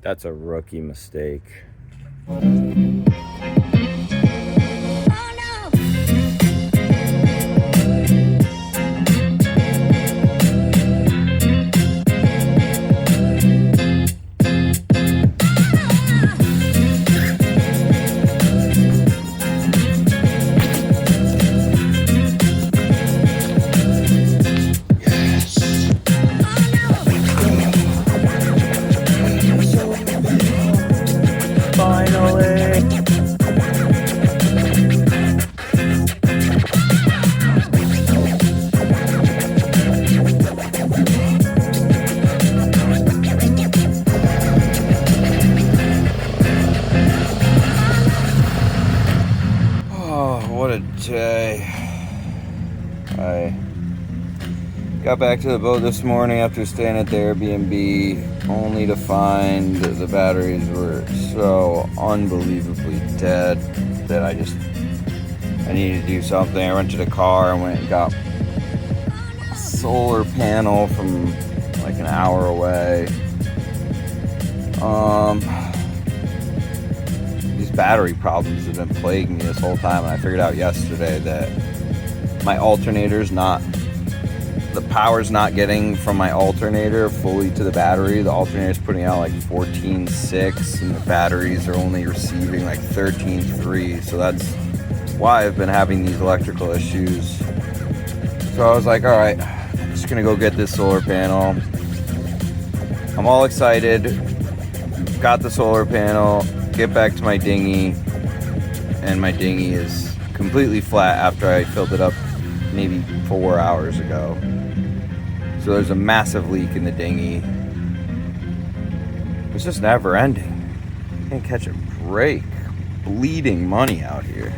That's a rookie mistake. What a day. I got back to the boat this morning after staying at the Airbnb, only to find the batteries were so unbelievably dead that I needed to do something. I rented a car and went and got a solar panel from like an hour away. These battery problems have been plaguing me this whole time, and I figured out yesterday that my the power's not getting from my alternator fully to the battery. The alternator's putting out like 14.6 and the batteries are only receiving like 13.3, so that's why I've been having these electrical issues. So I was like, all right, I'm just gonna go get this solar panel. I'm all excited, got the solar panel, get back to my dinghy, and my dinghy is completely flat after I filled it up maybe 4 hours ago. So there's a massive leak in the dinghy. It's just never ending. Can't catch a break. Bleeding money out here.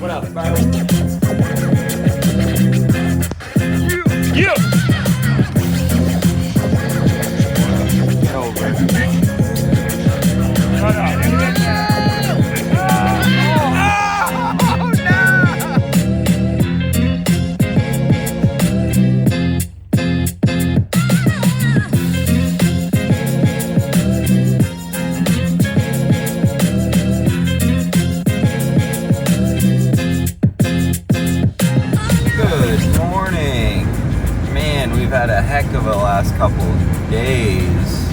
What up, bro? Yeah! Get over it. Had a heck of a last couple of days.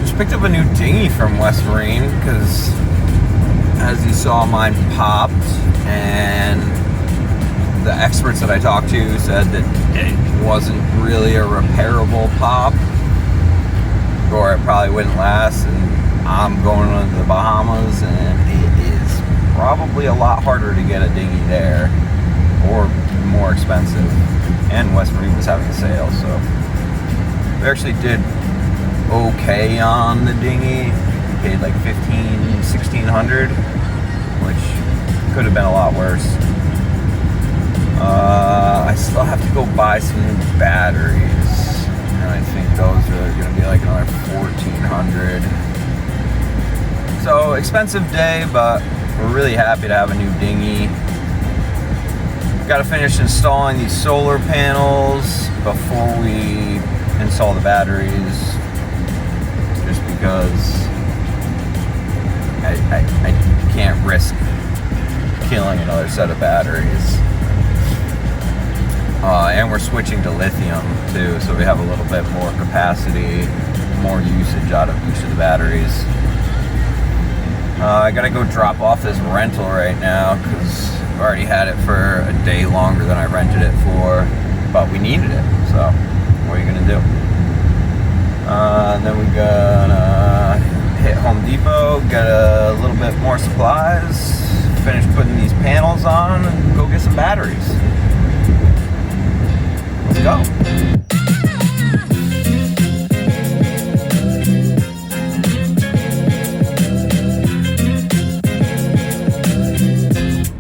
Just picked up a new dinghy from West Marine because, as you saw, mine popped, and the experts that I talked to said that it wasn't really a repairable pop, or it probably wouldn't last. And I'm going to the Bahamas, and it is probably a lot harder to get a dinghy there, or more expensive, and West Marine was having a sale, so we actually did okay on the dinghy. Paid like $1,600, which could have been a lot worse. I still have to go buy some new batteries, and I think those are going to be like another $1,400. So expensive day, but we're really happy to have a new dinghy. Got to finish installing these solar panels before we install the batteries, just because I can't risk killing another set of batteries. And we're switching to lithium too, so we have a little bit more capacity, more usage out of each of the batteries. I gotta go drop off this rental right now because I've already had it for a day longer than I rented it for, but we needed it, so what are you gonna do? And then we're gonna hit Home Depot, get a little bit more supplies, finish putting these panels on, and go get some batteries. Let's go.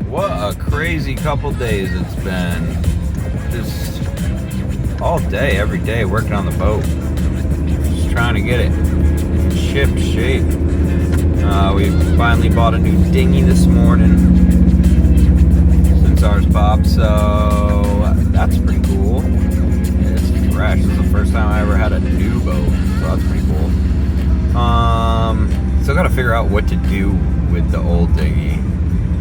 What a crazy couple days it's been. Just all day, every day, working on the boat. Just trying to get it in ship shape. We finally bought a new dinghy this morning since ours popped, so that's pretty cool. It's fresh. This is the first time I ever had a new boat, so that's pretty cool. Still gotta figure out what to do with the old dinghy.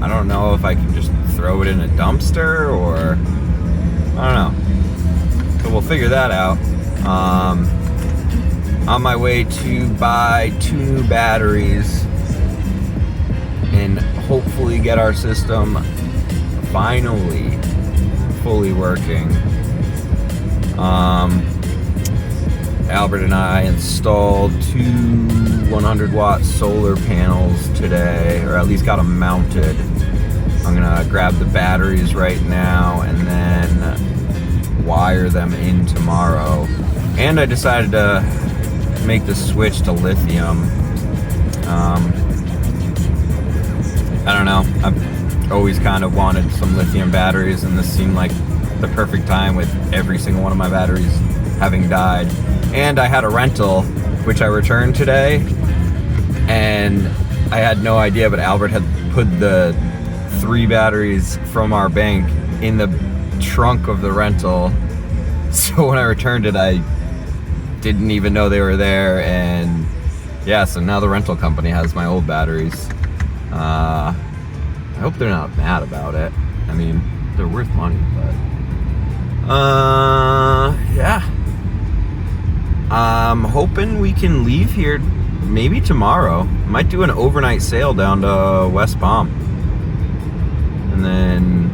I don't know if I can just throw it in a dumpster or I don't know. So we'll figure that out. On my way to buy 2 new batteries and hopefully get our system finally fully working. Albert and I installed 2 100-watt solar panels today, or at least got them mounted. I'm gonna grab the batteries right now and then wire them in tomorrow. And I decided to make the switch to lithium. I don't know, I've always kind of wanted some lithium batteries, and this seemed like the perfect time with every single one of my batteries having died. And I had a rental, which I returned today, and I had no idea, but Albert had put the 3 batteries from our bank in the trunk of the rental. So when I returned it, I didn't even know they were there, and yeah, so now the rental company has my old batteries. I hope they're not mad about it. I mean, they're worth money, but yeah. I'm hoping we can leave here maybe tomorrow. Might do an overnight sail down to West Palm. And then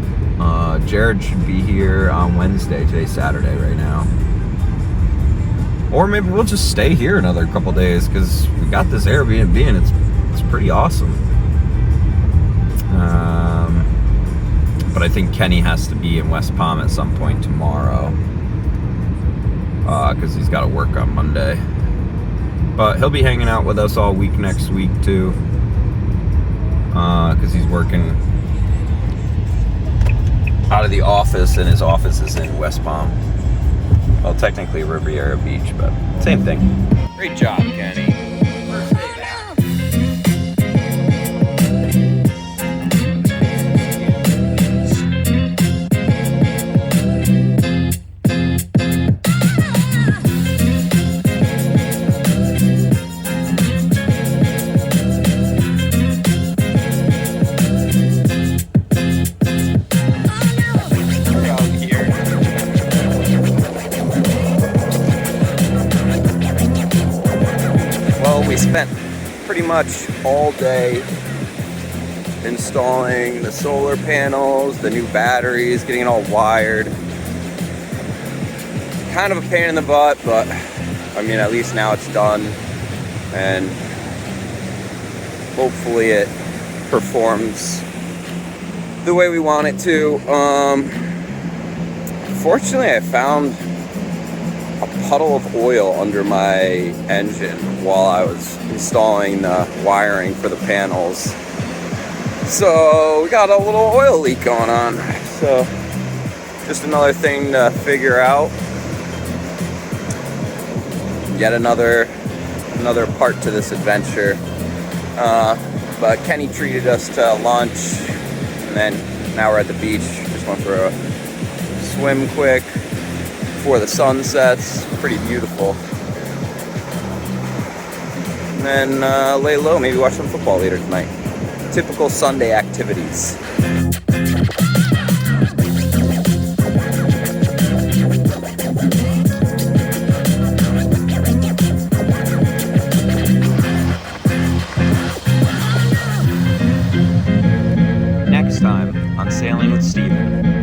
Jared should be here on Wednesday. Today's Saturday right now. Or maybe we'll just stay here another couple days because we got this Airbnb and it's pretty awesome. But I think Kenny has to be in West Palm at some point tomorrow because he's got to work on Monday. But he'll be hanging out with us all week next week too because he's working out of the office, and his office is in West Palm. Well, technically Riviera Beach, but same thing. Great job, Kenny. First day back. We spent pretty much all day installing the solar panels, the new batteries, getting it all wired. Kind of a pain in the butt, but I mean, at least now it's done, and hopefully it performs the way we want it to. Fortunately, I found a puddle of oil under my engine while I was installing the wiring for the panels. So we got a little oil leak going on. So Just another thing to figure out. Yet another part to this adventure. But Kenny treated us to lunch, and then now we're at the beach. Just went for a swim quick before the sun sets. Pretty beautiful. And then lay low, maybe watch some football later tonight. Typical Sunday activities. Next time on Sailing with Stephen.